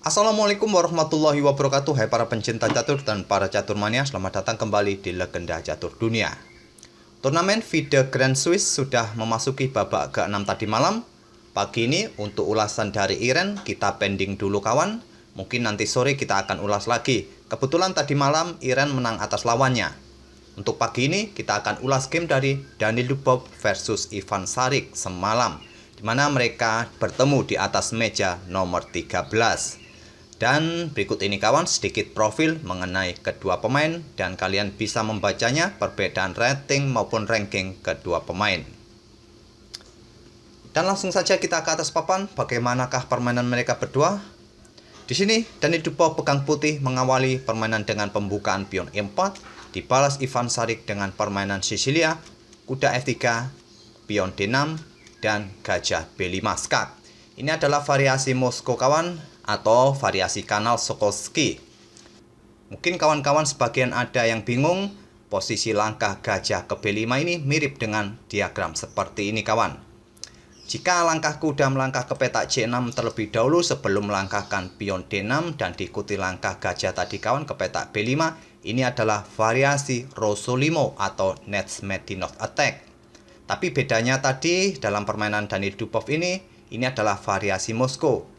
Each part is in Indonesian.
Assalamualaikum warahmatullahi wabarakatuh. Hai para pencinta catur dan para caturmania, selamat datang kembali di Legenda Catur Dunia. Turnamen FIDE Grand Swiss sudah memasuki babak ke-6 tadi malam. Pagi ini untuk ulasan dari Iren kita pending dulu kawan. Mungkin nanti sore kita akan ulas lagi. Kebetulan tadi malam Iren menang atas lawannya. Untuk pagi ini kita akan ulas game dari Daniil Dubov versus Ivan Šarić semalam, di mana mereka bertemu di atas meja nomor 13. Dan berikut ini kawan sedikit profil mengenai kedua pemain dan kalian bisa membacanya perbedaan rating maupun ranking kedua pemain. Dan langsung saja kita ke atas papan, bagaimanakah permainan mereka berdua? Di sini Daniil Dubov pegang putih mengawali permainan dengan pembukaan pion E4, dibalas Ivan Šarić dengan permainan Sisilia, kuda F3, pion D6 dan gajah B5 skak. Ini adalah variasi Moskow kawan, atau variasi kanal Sokolsky. Mungkin kawan-kawan sebagian ada yang bingung, posisi langkah gajah ke B5 ini mirip dengan diagram seperti ini kawan. Jika langkah kuda melangkah ke petak C6 terlebih dahulu sebelum melangkahkan pion D6 dan diikuti langkah gajah tadi kawan ke petak B5, ini adalah variasi Rosolimo atau Netsmedinov attack. Tapi bedanya tadi dalam permainan Daniil Dubov ini adalah variasi Moskow.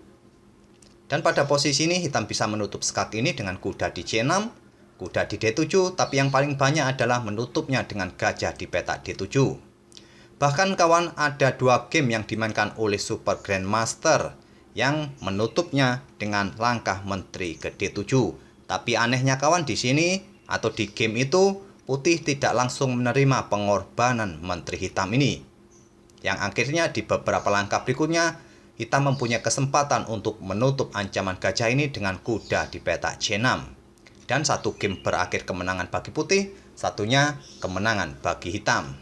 Dan pada posisi ini hitam bisa menutup skak ini dengan kuda di C6, kuda di D7, tapi yang paling banyak adalah menutupnya dengan gajah di petak D7. Bahkan kawan ada dua game yang dimainkan oleh Super Grandmaster yang menutupnya dengan langkah menteri ke D7. Tapi anehnya kawan di sini atau di game itu putih tidak langsung menerima pengorbanan menteri hitam ini. Yang akhirnya di beberapa langkah berikutnya hitam mempunyai kesempatan untuk menutup ancaman gajah ini dengan kuda di petak C6. Dan satu game berakhir kemenangan bagi putih, satunya kemenangan bagi hitam.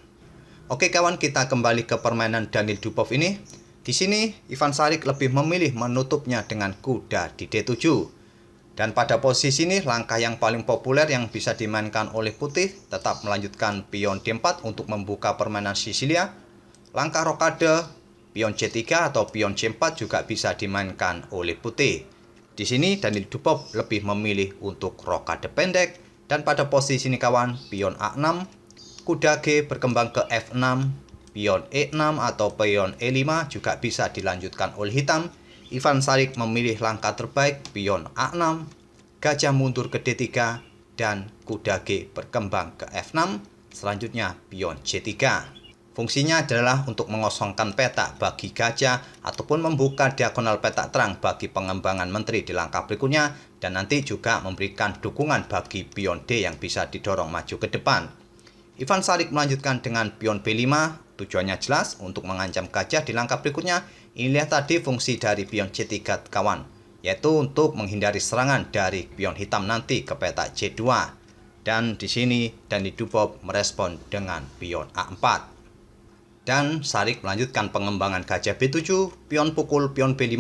Oke kawan, kita kembali ke permainan Daniil Dubov ini. Di sini Ivan Šarić lebih memilih menutupnya dengan kuda di D7. Dan pada posisi ini langkah yang paling populer yang bisa dimainkan oleh putih tetap melanjutkan pion D4 untuk membuka permainan Sisilia. Langkah rokade pion C3 atau pion C4 juga bisa dimainkan oleh putih. Di sini Daniil Dubov lebih memilih untuk rokade pendek dan pada posisi ini kawan pion A6, kuda G berkembang ke F6, pion E6 atau pion E5 juga bisa dilanjutkan oleh hitam. Ivan Šarić memilih langkah terbaik pion A6, gajah mundur ke D3 dan kuda G berkembang ke F6, selanjutnya pion C3. Fungsinya adalah untuk mengosongkan petak bagi gajah ataupun membuka diagonal petak terang bagi pengembangan menteri di langkah berikutnya dan nanti juga memberikan dukungan bagi pion D yang bisa didorong maju ke depan. Ivan Šarić melanjutkan dengan pion B5, tujuannya jelas untuk mengancam gajah di langkah berikutnya. Inilah tadi fungsi dari pion C3 kawan, yaitu untuk menghindari serangan dari pion hitam nanti ke petak C2. Dan di sini Daniil Dubov merespon dengan pion A4. Dan Šarić melanjutkan pengembangan gajah B7, pion pukul pion B5,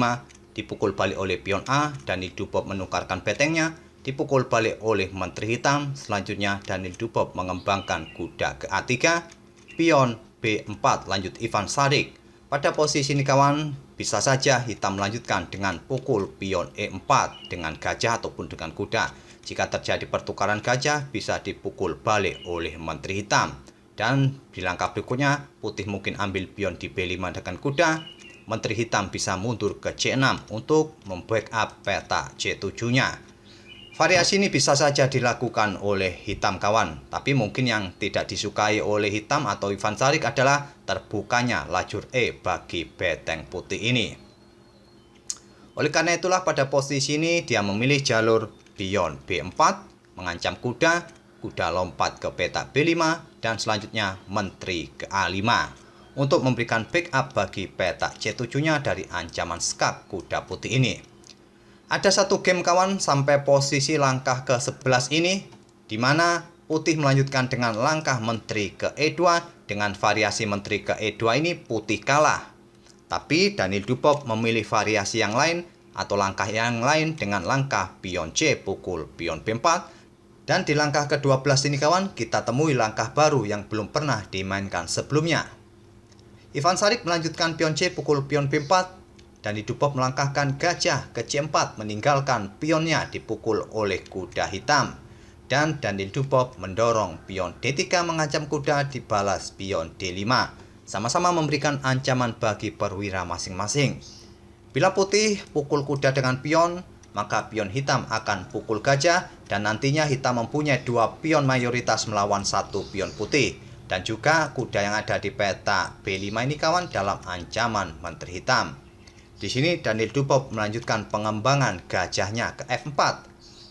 dipukul balik oleh pion A, Daniil Dubov menukarkan betengnya, dipukul balik oleh menteri hitam, selanjutnya Daniil Dubov mengembangkan kuda ke A3, pion B4 lanjut Ivan Šarić. Pada posisi ini kawan, bisa saja hitam melanjutkan dengan pukul pion E4 dengan gajah ataupun dengan kuda. Jika terjadi pertukaran gajah, bisa dipukul balik oleh menteri hitam. Dan di langkah berikutnya, putih mungkin ambil pion di B5 dengan kuda. Menteri hitam bisa mundur ke C6 untuk membackup peta C7-nya. Variasi ini bisa saja dilakukan oleh hitam kawan. Tapi mungkin yang tidak disukai oleh hitam atau Ivan Šarić adalah terbukanya lajur E bagi beteng putih ini. Oleh karena itulah pada posisi ini dia memilih jalur pion B4, mengancam kuda. Kuda lompat ke petak B5 dan selanjutnya menteri ke A5 untuk memberikan backup bagi petak C7-nya dari ancaman skak kuda putih ini. Ada satu game kawan sampai posisi langkah ke-11 ini di mana putih melanjutkan dengan langkah menteri ke E2. Dengan variasi menteri ke E2 ini putih kalah. Tapi Daniil Dubov memilih variasi yang lain atau langkah yang lain dengan langkah pion C pukul pion B4. Dan di langkah ke-12 ini kawan, kita temui langkah baru yang belum pernah dimainkan sebelumnya. Ivan Šarić melanjutkan pion C pukul pion B4, Danny Dubov melangkahkan gajah ke C4 meninggalkan pionnya dipukul oleh kuda hitam. Dan Danny Dubov mendorong pion D3 mengancam kuda dibalas pion D5. Sama-sama memberikan ancaman bagi perwira masing-masing. Bila putih pukul kuda dengan pion, maka pion hitam akan pukul gajah dan nantinya hitam mempunyai 2 pion mayoritas melawan 1 pion putih. Dan juga kuda yang ada di peta B5 ini kawan dalam ancaman menteri hitam. Di sini Danny Dubov melanjutkan pengembangan gajahnya ke F4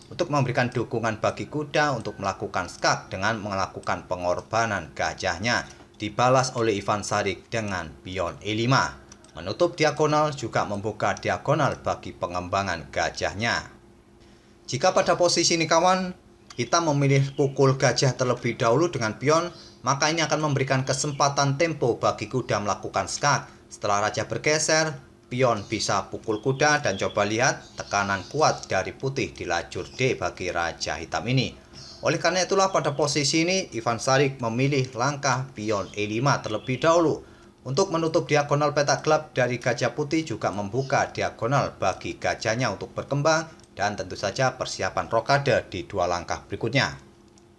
untuk memberikan dukungan bagi kuda untuk melakukan skak dengan melakukan pengorbanan gajahnya. Dibalas oleh Ivan Sarik dengan pion E5. Menutup diagonal juga membuka diagonal bagi pengembangan gajahnya. Jika pada posisi ini kawan, hitam memilih pukul gajah terlebih dahulu dengan pion, maka ini akan memberikan kesempatan tempo bagi kuda melakukan skak. Setelah raja bergeser, pion bisa pukul kuda dan coba lihat tekanan kuat dari putih di lajur D bagi raja hitam ini. Oleh karena itulah pada posisi ini Ivan Sarik memilih langkah pion E5 terlebih dahulu. Untuk menutup diagonal peta gelap dari gajah putih juga membuka diagonal bagi gajahnya untuk berkembang dan tentu saja persiapan rokade di 2 langkah berikutnya.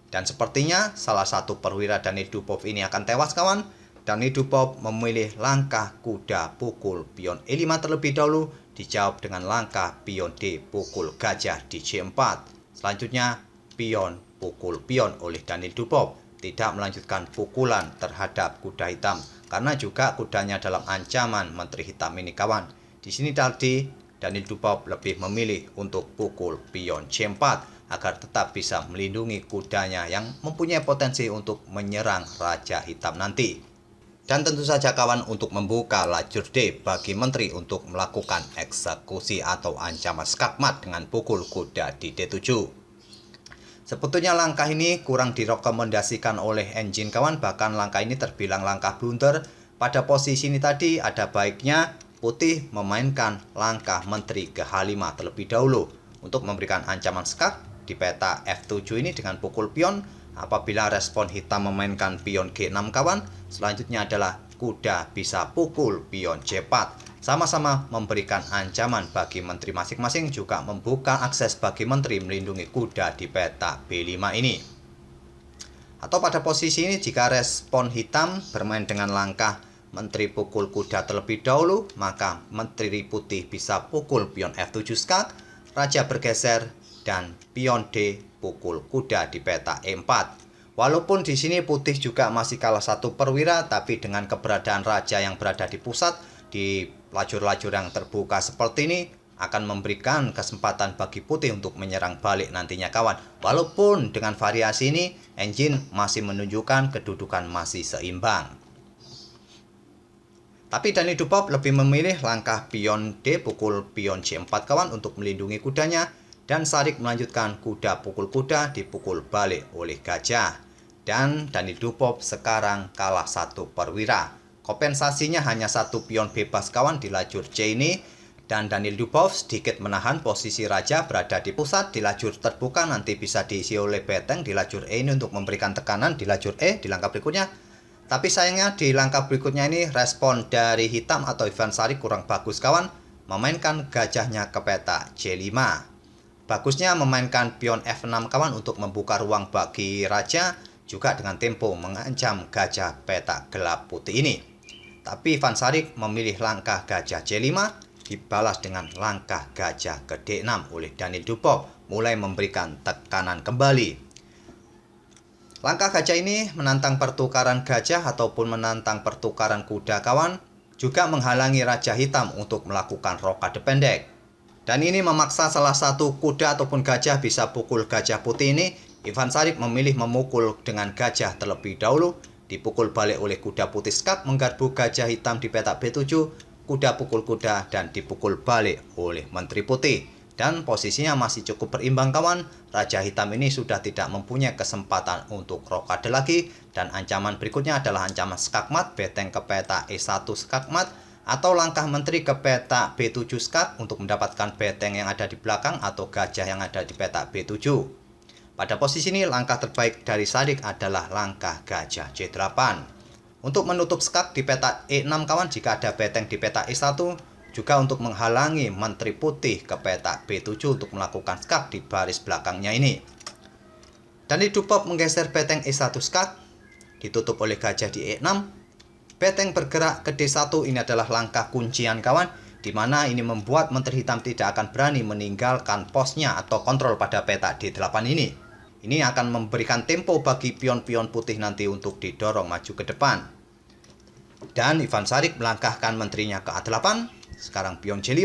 Dan sepertinya salah satu perwira Danny Dubov ini akan tewas kawan. Danny Dubov memilih langkah kuda pukul pion E5 terlebih dahulu, dijawab dengan langkah pion D pukul gajah di C4. Selanjutnya pion pukul pion oleh Danny Dubov, tidak melanjutkan pukulan terhadap kuda hitam karena juga kudanya dalam ancaman menteri hitam ini kawan. Di sini tadi Danny Dubov lebih memilih untuk pukul pion C4 agar tetap bisa melindungi kudanya yang mempunyai potensi untuk menyerang raja hitam nanti. Dan tentu saja kawan untuk membuka lajur D bagi menteri untuk melakukan eksekusi atau ancaman skakmat dengan pukul kuda di D7. Sebetulnya langkah ini kurang direkomendasikan oleh engine kawan, bahkan langkah ini terbilang langkah blunder. Pada posisi ini tadi ada baiknya putih memainkan langkah menteri ke H5 terlebih dahulu untuk memberikan ancaman skak di peta F7 ini dengan pukul pion. Apabila respon hitam memainkan pion G6 kawan, selanjutnya adalah kuda bisa pukul pion C4. Sama-sama memberikan ancaman bagi menteri masing-masing, juga membuka akses bagi menteri melindungi kuda di peta B5 ini. Atau pada posisi ini jika respon hitam bermain dengan langkah menteri pukul kuda terlebih dahulu, maka menteri putih bisa pukul pion F7 skak, raja bergeser, dan pion D pukul kuda di peta E4. Walaupun di sini putih juga masih kalah 1 perwira, tapi dengan keberadaan raja yang berada di pusat di lajur-lajur yang terbuka seperti ini akan memberikan kesempatan bagi putih untuk menyerang balik nantinya kawan. Walaupun dengan variasi ini engine masih menunjukkan kedudukan masih seimbang. Tapi Danny Dubov lebih memilih langkah pion D pukul pion C4 kawan untuk melindungi kudanya. Dan Sarik melanjutkan kuda pukul kuda dipukul balik oleh gajah. Dan Danny Dubov sekarang kalah 1 perwira. Kompensasinya hanya 1 pion bebas kawan di lajur C ini. Dan Danny Dubov sedikit menahan posisi raja berada di pusat di lajur terbuka, nanti bisa diisi oleh beteng di lajur E ini untuk memberikan tekanan di lajur E di langkah berikutnya. Tapi sayangnya di langkah berikutnya ini respon dari hitam atau Ivan Sarik kurang bagus kawan, memainkan gajahnya ke peta C5. Bagusnya memainkan pion F6 kawan untuk membuka ruang bagi raja, juga dengan tempo mengancam gajah peta gelap putih ini. Tapi Ivan Sarik memilih langkah gajah C5, dibalas dengan langkah gajah ke D6 oleh Danny Dubov, mulai memberikan tekanan kembali. Langkah gajah ini menantang pertukaran gajah ataupun menantang pertukaran kuda kawan, juga menghalangi raja hitam untuk melakukan rokade pendek. Dan ini memaksa salah satu kuda ataupun gajah bisa pukul gajah putih ini. Ivan Sarik memilih memukul dengan gajah terlebih dahulu, dipukul balik oleh kuda putih skak, menggarpu gajah hitam di peta B7, kuda pukul kuda dan dipukul balik oleh menteri putih. Dan posisinya masih cukup berimbang kawan. Raja hitam ini sudah tidak mempunyai kesempatan untuk rokade lagi. Dan ancaman berikutnya adalah ancaman skakmat, beteng ke peta E1 skakmat, atau langkah menteri ke peta B7 skak untuk mendapatkan beteng yang ada di belakang atau gajah yang ada di peta B7. Pada posisi ini langkah terbaik dari Sarik adalah langkah gajah C8. Untuk menutup skak di peta E6 kawan, jika ada beteng di peta E1, juga untuk menghalangi Menteri Putih ke petak B7 untuk melakukan skak di baris belakangnya ini. Danil Dubov menggeser beteng E1 skak, ditutup oleh gajah di E6. Beteng bergerak ke D1, ini adalah langkah kuncian kawan, di mana ini membuat Menteri Hitam tidak akan berani meninggalkan posnya atau kontrol pada petak D8 ini. Ini akan memberikan tempo bagi pion-pion putih nanti untuk didorong maju ke depan. Dan Ivan Šarić melangkahkan menterinya ke A8, sekarang pion C5,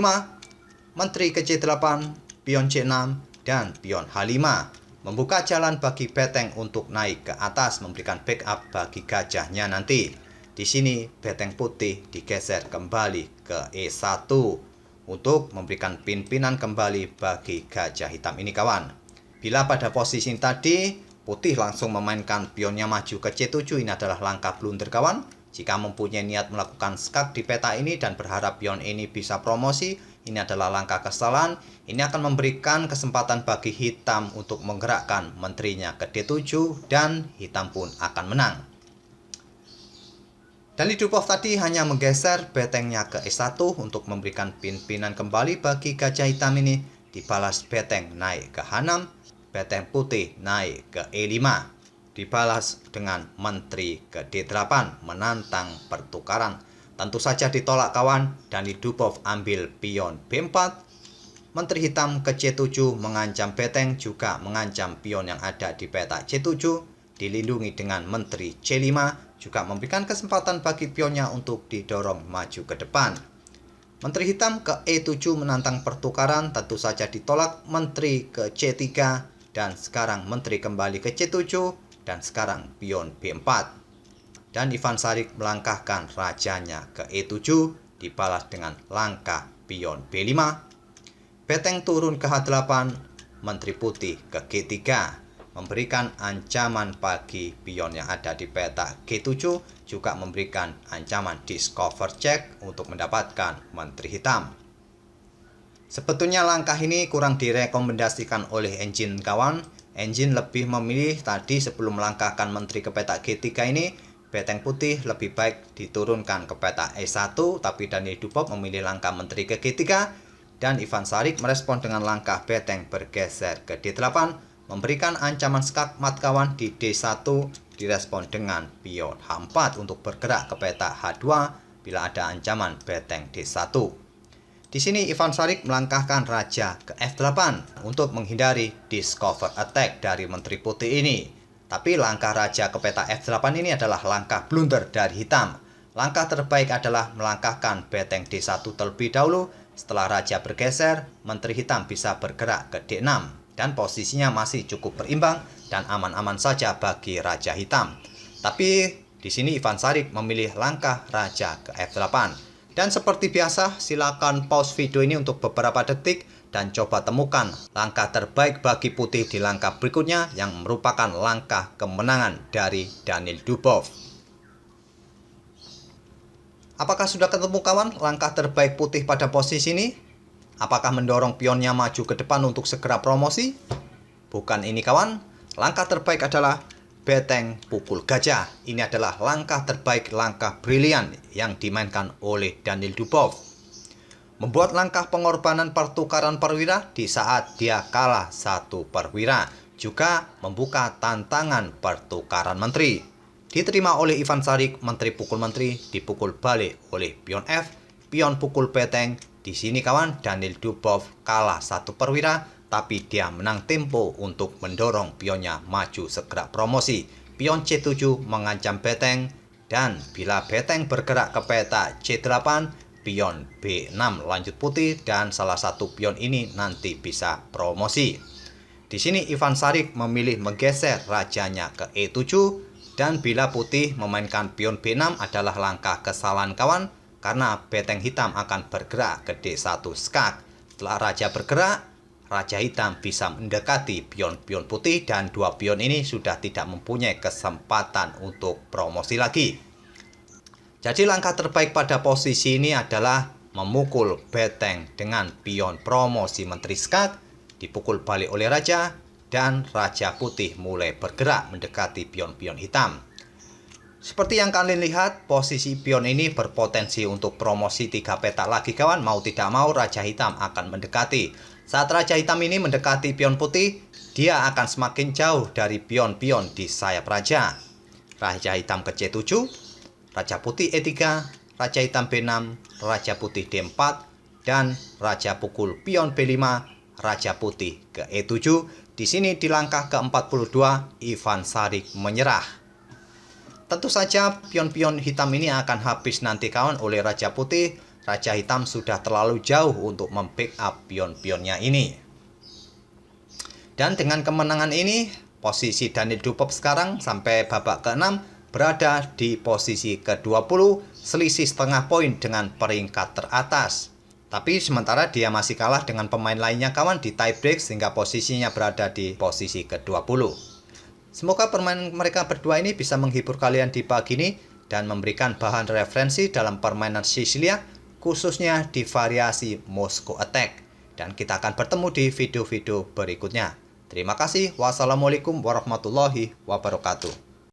menteri ke C8, pion C6, dan pion H5. Membuka jalan bagi beteng untuk naik ke atas, memberikan backup bagi gajahnya nanti. Di sini beteng putih digeser kembali ke E1 untuk memberikan pin-pinan kembali bagi gajah hitam ini kawan. Bila pada posisi tadi putih langsung memainkan pionnya maju ke C7, ini adalah langkah blunder kawan. Jika mempunyai niat melakukan skak di peta ini dan berharap pion ini bisa promosi, ini adalah langkah kesalahan. Ini akan memberikan kesempatan bagi hitam untuk menggerakkan menterinya ke D7 dan hitam pun akan menang. Danil Dubov tadi hanya menggeser betengnya ke E1 untuk memberikan pin-pinan kembali bagi gajah hitam ini. Dibalas beteng naik ke H6, beteng putih naik ke E5. Dibalas dengan menteri ke D8 menantang pertukaran. Tentu saja ditolak kawan. Danil Dubov ambil pion B4. Menteri hitam ke C7 mengancam beteng, juga mengancam pion yang ada di petak C7. Dilindungi dengan menteri C5, juga memberikan kesempatan bagi pionnya untuk didorong maju ke depan. Menteri hitam ke E7 menantang pertukaran, tentu saja ditolak. Menteri ke C3 dan sekarang menteri kembali ke C7 dan sekarang pion B4. Dan Ivan Šarić melangkahkan rajanya ke E7 dibalas dengan langkah pion B5. Beteng turun ke H8, menteri putih ke G3, memberikan ancaman bagi pion yang ada di petak G7, juga memberikan ancaman discover check untuk mendapatkan menteri hitam. Sebetulnya langkah ini kurang direkomendasikan oleh engine kawan. Engine lebih memilih tadi sebelum melangkahkan menteri ke petak G3 ini, beteng putih lebih baik diturunkan ke petak E1, tapi Danil Dubov memilih langkah menteri ke G3, dan Ivan Šarić merespon dengan langkah beteng bergeser ke D8, memberikan ancaman skak mat kawan di D1, direspon dengan pion H4 untuk bergerak ke petak H2 bila ada ancaman beteng D1. Di sini Ivan Šarić melangkahkan raja ke F8 untuk menghindari discover attack dari menteri putih ini. Tapi langkah raja ke petak F8 ini adalah langkah blunder dari hitam. Langkah terbaik adalah melangkahkan beteng D1 terlebih dahulu. Setelah raja bergeser, menteri hitam bisa bergerak ke D6 dan posisinya masih cukup berimbang dan aman-aman saja bagi raja hitam. Tapi di sini Ivan Šarić memilih langkah raja ke F8. Dan seperti biasa, silakan pause video ini untuk beberapa detik dan coba temukan langkah terbaik bagi putih di langkah berikutnya yang merupakan langkah kemenangan dari Danil Dubov. Apakah sudah ketemu kawan langkah terbaik putih pada posisi ini? Apakah mendorong pionnya maju ke depan untuk segera promosi? Bukan ini kawan. Langkah terbaik adalah beteng pukul gajah. Ini adalah langkah terbaik, langkah brilian yang dimainkan oleh Danil Dubov. Membuat langkah pengorbanan pertukaran perwira di saat dia kalah 1 perwira. Juga membuka tantangan pertukaran menteri. Diterima oleh Ivan Šarić, menteri pukul menteri, dipukul balik oleh pion F, pion pukul beteng. Di sini kawan, Danil Dubov kalah 1 perwira, tapi dia menang tempo untuk mendorong pionnya maju segera promosi. Pion C7 mengancam beteng, dan bila beteng bergerak ke peta C8, pion B6 lanjut putih, dan salah satu pion ini nanti bisa promosi. Di sini Ivan Šarić memilih menggeser rajanya ke E7, dan bila putih memainkan pion B6 adalah langkah kesalahan kawan, karena beteng hitam akan bergerak ke D1 skak. Setelah raja bergerak, raja hitam bisa mendekati pion-pion putih dan 2 pion ini sudah tidak mempunyai kesempatan untuk promosi lagi. Jadi langkah terbaik pada posisi ini adalah memukul beteng dengan pion promosi menteri skak, dipukul balik oleh raja, dan raja putih mulai bergerak mendekati pion-pion hitam. Seperti yang kalian lihat, posisi pion ini berpotensi untuk promosi 3 petak lagi kawan. Mau tidak mau Raja Hitam akan mendekati. Saat Raja Hitam ini mendekati pion putih, dia akan semakin jauh dari pion-pion di sayap Raja. Raja Hitam ke C7, Raja Putih E3, Raja Hitam B6, Raja Putih D4, dan Raja Pukul pion B5, Raja Putih ke E7. Di sini di langkah ke-42, Ivan Šarić menyerah. Tentu saja pion-pion hitam ini akan habis nanti kawan oleh Raja Putih. Raja Hitam sudah terlalu jauh untuk membackup pion-pionnya ini. Dan dengan kemenangan ini, posisi Daniel Dupop sekarang sampai babak ke-6 berada di posisi ke-20, selisih setengah poin dengan peringkat teratas. Tapi sementara dia masih kalah dengan pemain lainnya kawan di tiebreak sehingga posisinya berada di posisi ke-20. Semoga permainan mereka berdua ini bisa menghibur kalian di pagi ini dan memberikan bahan referensi dalam permainan Sisilia, khususnya di variasi Moscow Attack. Dan kita akan bertemu di video-video berikutnya. Terima kasih. Wassalamualaikum warahmatullahi wabarakatuh.